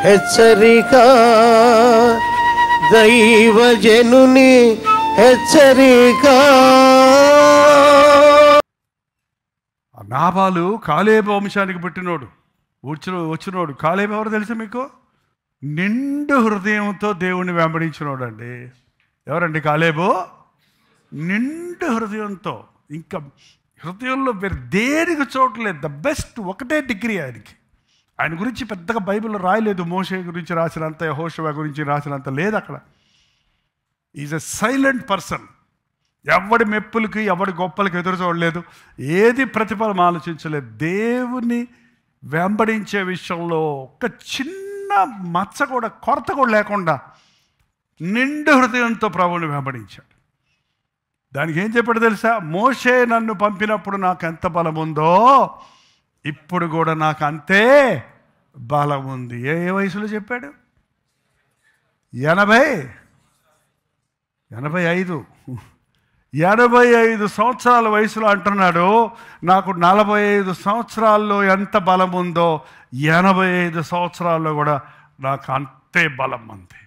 హెచ్చరిక, దైవజనుని హెచ్చరిక. నాబాలు కాలేబు వంశానికి పుట్టినోడు, వచ్చినోడు. కాలేబు ఎవరు తెలుసా మీకు? నిండు హృదయంతో దేవుణ్ణి వెంబడించినోడు అండి. ఎవరండి కాలేబు? నిండు హృదయంతో. ఇంకా హృదయంలో వేరే దేనికి చోట్లేదు. ద బెస్ట్ ఒకటే డిగ్రీ ఆయనకి. ఆయన గురించి పెద్దగా బైబిల్లో రాయలేదు. మోషే గురించి రాసినంత, యెహోషువ గురించి రాసినంత లేదు అక్కడ. Is a silent person. ఎవడి మెప్పులకి ఎవడి గొప్పలకి ఎదురు చూడలేదు, ఏది ప్రతిఫలం ఆలోచించలేదు. దేవుని వెంబడించే విషయంలో ఒక చిన్న మచ్చ కూడా, కొరత కూడా లేకుండా నిండు హృదయంతో ప్రభువుని వెంబడించాడు. దానికి ఏం చెప్పాడు తెలుసా? మోషే నన్ను పంపినప్పుడు నాకు ఎంత బలం ఉందో ఇప్పుడు కూడా నాకు అంతే బలం ఉంది. ఏ వయసులో చెప్పాడు? 85 సంవత్సరాల వయసులో అంటున్నాడు. నాకు 45 సంవత్సరాల్లో ఎంత బలం ఉందో 85 సంవత్సరాల్లో కూడా నాకు అంతే బలం ఉంది.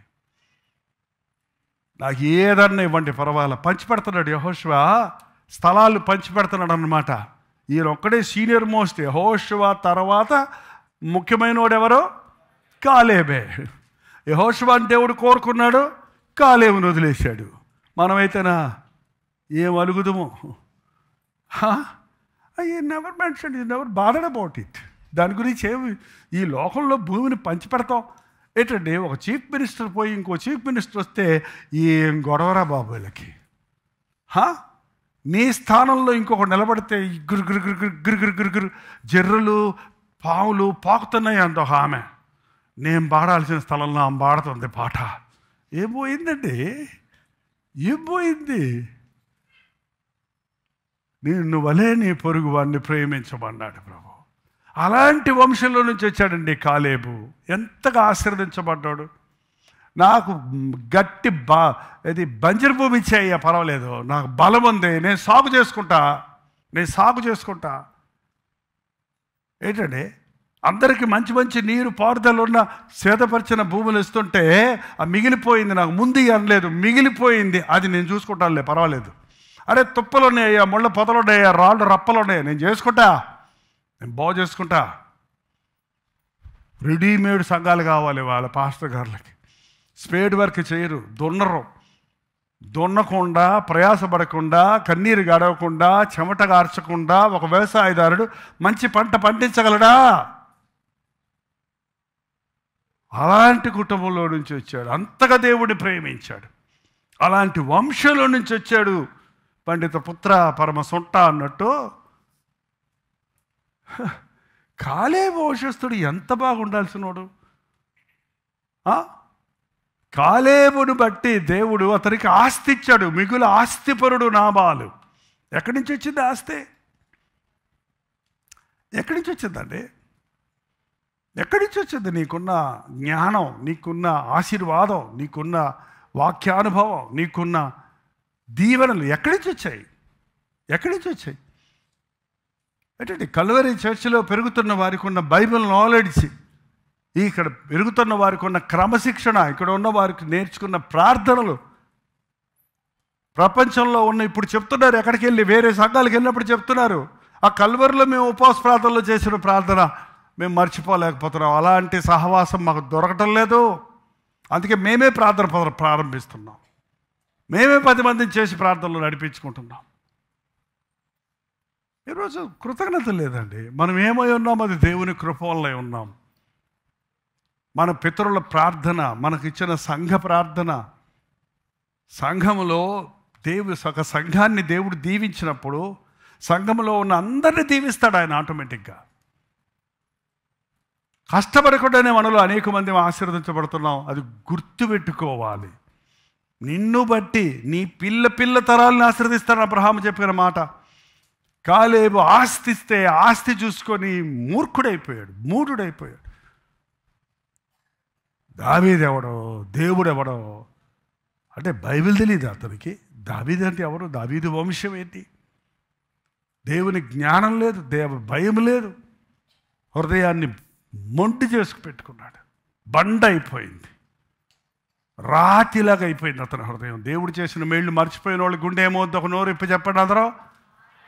నాకు ఏదన్నా ఇవ్వండి పర్వాలా. పంచిపెడుతున్నాడు యెహోషువ, స్థలాలు పంచిపెడుతున్నాడు అన్నమాట. ఈయన ఒక్కడే సీనియర్ మోస్ట్. యెహోషువ తర్వాత ముఖ్యమైన వాడు ఎవరో? కాలేబే. యెహోషువ అని దేవుడు కోరుకున్నాడు, కాలేబుని వదిలేశాడు. మనమైతేనా ఏం అలుగుదము? Never mention, never bothered about it. దాని గురించి ఏమి, ఈ లోకంలో భూమిని పంచిపెడతాం ఏంటండి? ఒక చీఫ్ మినిస్టర్ పోయి ఇంకో చీఫ్ మినిస్టర్ వస్తే ఏం గొడవరా బాబు వీళ్ళకి. నీ స్థానంలో ఇంకొకటి నిలబడితే గిరు జర్రలు పావులు పాకుతున్నాయి అంత ఒక ఆమె. నేను పాడాల్సిన స్థలంలో ఆమె పాడుతుంది పాట. ఏం పోయిందండి? ఏం పోయింది? నిన్ను వలే నీ పొరుగు వాడిని ప్రేమించమన్నాడు ప్రభు. అలాంటి వంశంలో నుంచి వచ్చాడండి కాలేబు. ఎంతగా ఆశీర్వదించబడ్డాడు. నాకు గట్టి ఇది బంజరు భూమి ఇచ్చేయ్యా పర్వాలేదు, నాకు బలం ఉంది, నేను సాగు చేసుకుంటా. ఏంటండి, అందరికీ మంచి మంచి నీరు పారుదల ఉన్న సేదపరిచిన భూములు ఇస్తుంటే ఆ మిగిలిపోయింది నాకు ముందు అనలేదు, మిగిలిపోయింది అది నేను చూసుకుంటానులే పర్వాలేదు. అరే తుప్పలు ఉన్నాయ్యా, ముళ్ళ పొదలు ఉన్నాయా, రాళ్ళు రప్పలు ఉన్నాయా, నేను బాగు చేసుకుంటా. రెడీమేడ్ సంఘాలు కావాలి వాళ్ళ పాస్టర్ గారులకి. స్పేడ్ వర్క్ చేయరు, దున్నకుండా, ప్రయాసపడకుండా, కన్నీరు గడవకుండా, చెమట గార్చకుండా ఒక వ్యవసాయదారుడు మంచి పంట పండించగలడా? అలాంటి కుటుంబంలో నుంచి వచ్చాడు. అంతగా దేవుడిని ప్రేమించాడు. అలాంటి వంశంలో నుంచి వచ్చాడు. పండిత పుత్ర పరమ సొంట అన్నట్టు కాలేబు వంశస్థుడు ఎంత బాగుండాల్సినోడు. కాలేబును బట్టి దేవుడు అతనికి ఆస్తి ఇచ్చాడు. మిగులు ఆస్తిపరుడు నాబాలు. ఎక్కడి నుంచి వచ్చింది ఆస్తి? ఎక్కడి నుంచి వచ్చిందండి? ఎక్కడి నుంచి వచ్చింది? నీకున్న జ్ఞానం, నీకున్న ఆశీర్వాదం, నీకున్న వాక్యానుభవం, నీకున్న దీవెనలు ఎక్కడి నుంచి వచ్చాయి? ఏంటంటే కల్వరి చర్చిలో పెరుగుతున్న వారికి ఉన్న బైబిల్ నాలెడ్జ్, ఇక్కడ పెరుగుతున్న వారికి ఉన్న క్రమశిక్షణ, ఇక్కడ ఉన్న వారికి నేర్చుకున్న ప్రార్థనలు, ప్రపంచంలో ఉన్న ఇప్పుడు చెప్తున్నారు. ఎక్కడికి వెళ్ళి వేరే సంఘాలకు వెళ్ళినప్పుడు చెప్తున్నారు, ఆ కల్వరిలో మేము ఉపవాస ప్రార్థనలో చేసిన ప్రార్థన మేము మర్చిపోలేకపోతున్నాం. అలాంటి సహవాసం మాకు దొరకటం లేదు. అందుకే మేమే ప్రార్థన ప్రారంభిస్తున్నాం. మేమే 10 మందిని చేసి ప్రార్థనలు నడిపించుకుంటున్నాం. ఈరోజు కృతజ్ఞత లేదండి. మనం ఏమై ఉన్నాం? అది దేవుని కృప వల్లే ఉన్నాం. మన పితరుల ప్రార్థన, మనకిచ్చిన సంఘ ప్రార్థన, సంఘములో ఒక సంఘాన్ని దేవుడు దీవించినప్పుడు సంఘంలో ఉన్న అందరినీ దీవిస్తాడు ఆయన ఆటోమేటిక్గా. కష్టపడకుండానే మనలో అనేక మంది ఆశీర్వదించబడుతున్నాం. అది గుర్తుపెట్టుకోవాలి. నిన్ను బట్టి నీ పిల్ల తరాలను ఆశీర్వదిస్తాడు అబ్రహాము చెప్పిన మాట. కాలేబు ఆస్తిస్తే ఆస్తి చూసుకొని మూఢుడైపోయాడు. దావీదెవడో, దేవుడెవడో అంటే బైబిల్ తెలియదు అతనికి. దావీదు అంటే ఎవరు? దావీదు వంశం ఏంటి? దేవుని జ్ఞానం లేదు, భయం లేదు, హృదయాన్ని మొండి చేసుకు పెట్టుకున్నాడు. బండ అయిపోయింది, రాతిలాగా అయిపోయింది అతని హృదయం. దేవుడు చేసిన మేళ్ళు మర్చిపోయిన వాళ్ళు గుండె ఏమవుద్ది? ఒక నోరు ఇప్పి చెప్పండి అందరూ.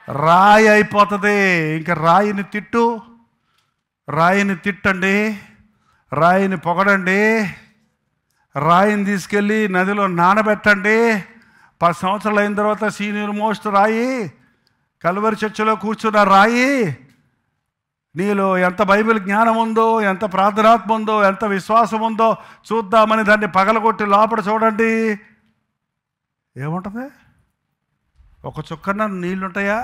రాయి అయిపోతుంది. ఇంకా రాయిని తిట్టండి, రాయిని పొగడండి, రాయిని తీసుకెళ్ళి నదిలో నానబెట్టండి. 10 సంవత్సరాలు అయిన తర్వాత సీనియర్ మోస్ట్ రాయి, కల్వరి చర్చిలో కూర్చున్న రాయి, నీలో ఎంత బైబిల్ జ్ఞానం ఉందో, ఎంత ప్రార్థనాత్మ ఉందో, ఎంత విశ్వాసం ఉందో చూద్దామని దాన్ని పగలగొట్టి లోపల చూడండి, ఏముంటుంది? ఒక చుక్కన నీళ్ళుంటాయా?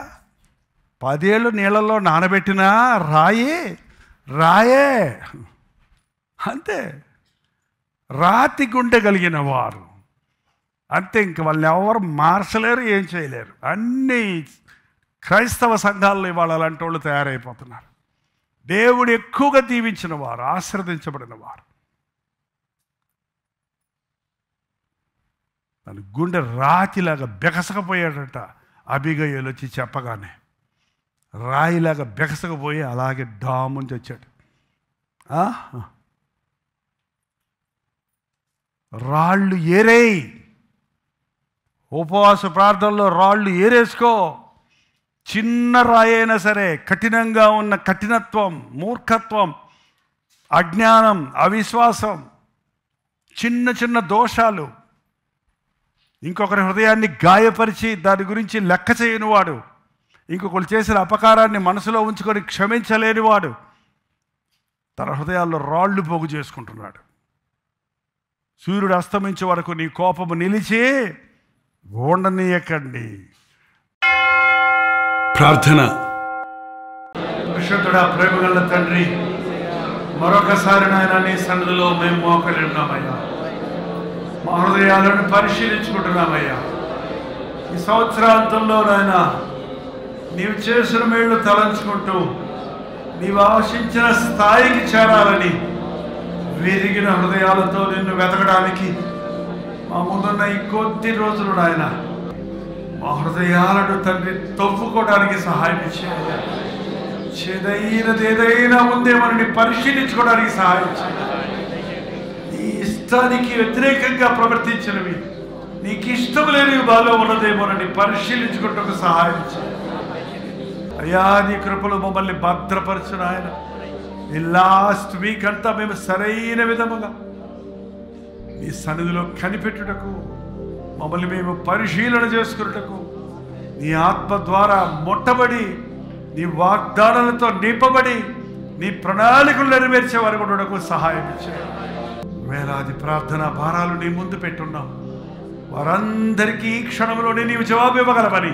10 ఏళ్ళు నీళ్ళల్లో నానబెట్టినా రాయే అంతే. రాతి గుండె కలిగిన వారు అంతే, ఇంక వాళ్ళని ఎవరు మార్చలేరు, ఏం చేయలేరు. అన్ని క్రైస్తవ సంఘాల్లో ఇవాళ అలాంటి వాళ్ళు తయారైపోతున్నారు. దేవుడు ఎక్కువగా దీవించిన వారు, ఆశీర్వదించబడిన వారు, తన గుండె రాతిలాగా బెకసకపోయాడట. అబిగయీలు వచ్చి చెప్పగానే రాయిలాగా బెకసకపోయి అలాగే డాముంచి వచ్చాడు. రాళ్ళు ఏరేయి, ఉపవాస ప్రార్థనలో రాళ్ళు ఏరేసుకో. చిన్న రాయి అయినా సరే, కఠినంగా ఉన్న కఠినత్వం, మూర్ఖత్వం, అజ్ఞానం, అవిశ్వాసం, చిన్న చిన్న దోషాలు, ఇంకొకరి హృదయాన్ని గాయపరిచి దాని గురించి లెక్క చేయనివాడు, ఇంకొకరు చేసిన అపకారాన్ని మనసులో ఉంచుకొని క్షమించలేనివాడు తన హృదయాల్లో రాళ్ళు పోగు చేసుకుంటున్నాడు. సూర్యుడు అస్తమించే వరకు నీ కోపము నిలిచి ఉండనీయకండి. ప్రార్థన. పరిశుద్ధుడా, ప్రేమగల తండ్రి, మరొకసారి నాయన నీ సన్నిధిలో మేము మోకరి ఉన్నామయ్యా. మా హృదయాలను పరిశీలించుకుంటున్నామయ్యా. ఈ సంవత్సరాంతంలో నాయన నీవు చేసిన మేళ్ళు తలంచుకుంటూ నీవు ఆశించిన స్థాయికి చేరాలని విరిగిన హృదయాలతో నిన్ను వెతకడానికి మా ముందున్న ఈ కొద్ది రోజులు నాయన మా హృదయాలను తండ్రి తవ్వుకోవడానికి సహాయం చేయాలి. చేదైనది ఏదైనా ఉందేమని పరిశీలించుకోవడానికి సహాయం చేయాలి. నీ ఇష్టానికి వ్యతిరేకంగా ప్రవర్తించినవి, నీకు ఇష్టం లేనివి బాగా ఉన్నదేమోనని పరిశీలించుకోవడానికి సహాయం చేయాలి. అయ్యా, నీ కృపలు మమ్మల్ని భద్రపరచును ఆయన. ఈ లాస్ట్ వీక్ అంతా మేము సరైన విధముగా నీ సన్నిధిలో కనిపెట్టుటకు, మమ్మల్ని మేము పరిశీలన చేసుకున్నటకు, నీ ఆత్మ ద్వారా ముట్టబడి, నీ వాగ్దానాలతో నింపబడి, నీ ప్రణాళికలు నెరవేర్చే వారు ఉండటకు సహాయం ఇచ్చారు. వేలాది ప్రార్థన భారాలు నీ ముందు పెట్టున్నాం. వారందరికీ ఈ క్షణంలోనే నీవు జవాబు ఇవ్వగలవని,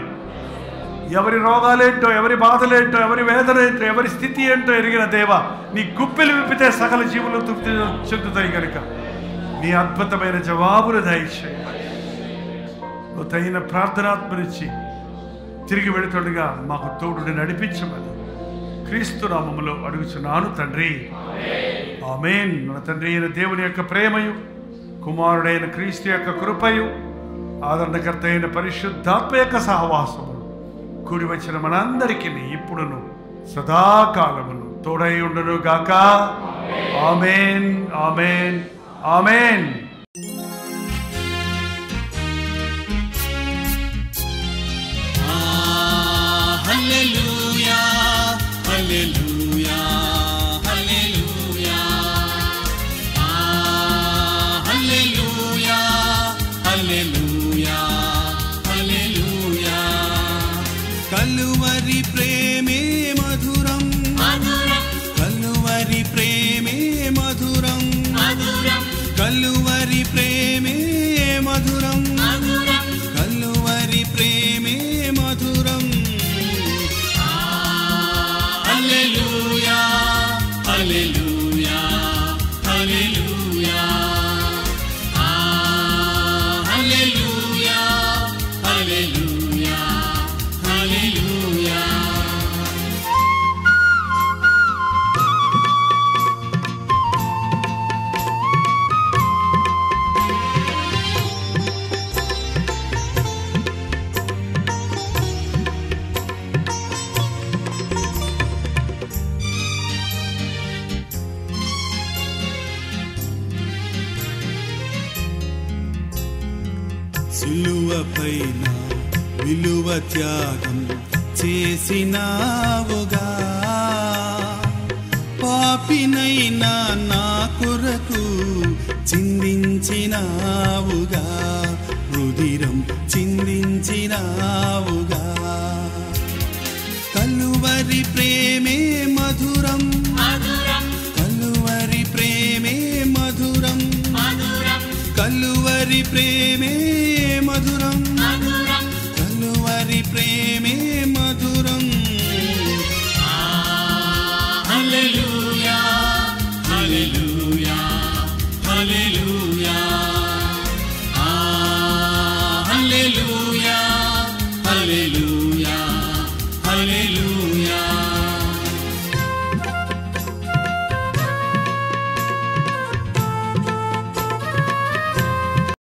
ఎవరి రోగాలేంటో, ఎవరి బాధలేంటో, ఎవరి వేదన ఏంటో, ఎవరి స్థితి ఏంటో ఎరిగిన దేవా, నీ గుప్పెలు విప్పితే సకల జీవులు తృప్తి చెందుతాయి కనుక నీ అద్భుతమైన జవాబులు దయచేయి. నువ్వు తగిన ప్రార్థనాత్మనిచ్చి తిరిగి వెళుతుండగా మాకు తోడుని నడిపించమని క్రీస్తు నామములో అడుగుచున్నాను తండ్రి, ఆమేన్. మన తండ్రి అయిన దేవుని యొక్క ప్రేమయు, కుమారుడైన క్రీస్తు యొక్క కృపయు, ఆదరణకర్త అయిన పరిశుద్ధాత్మ యొక్క సహవాసము కూడి వచ్చిన మనందరికీ ఇప్పుడును సదాకాలమును తోడై ఉండును గాక. ఆమేన్, ఆమేన్, ఆమేన్. హల్లెలూయా, హల్లెలూయా, హల్లెలూయా, హల్లెలూయా, హల్లెలూయా, హల్లెలూయా. కలువరి ప్రేమే మధురం, కలువరి ప్రేమే మధురం, కలువరి ప్రేమే మధురం, కలువరి ప్రేమే మధురం. హల్లెలూయా, హల్లెలూయా, హల్లెలూయా, హల్లెలూయా, హల్లెలూయా, హల్లెలూయా. విలువ త్యాగం చేసినావుగా. పాపినైనా నా కొరకు చిందించినావుగా, రుధిరం చిందించినావుగా. కలువరి ప్రేమే మధురం, కలువరి ప్రేమే మధురం, కలువరి ప్రేమే మధురం, కలువరి ప్రేమే మధురం. హల్లెలూయా హల్లెలూయా హల్లెలూయా హల్లెలూయా హల్లెలూయా.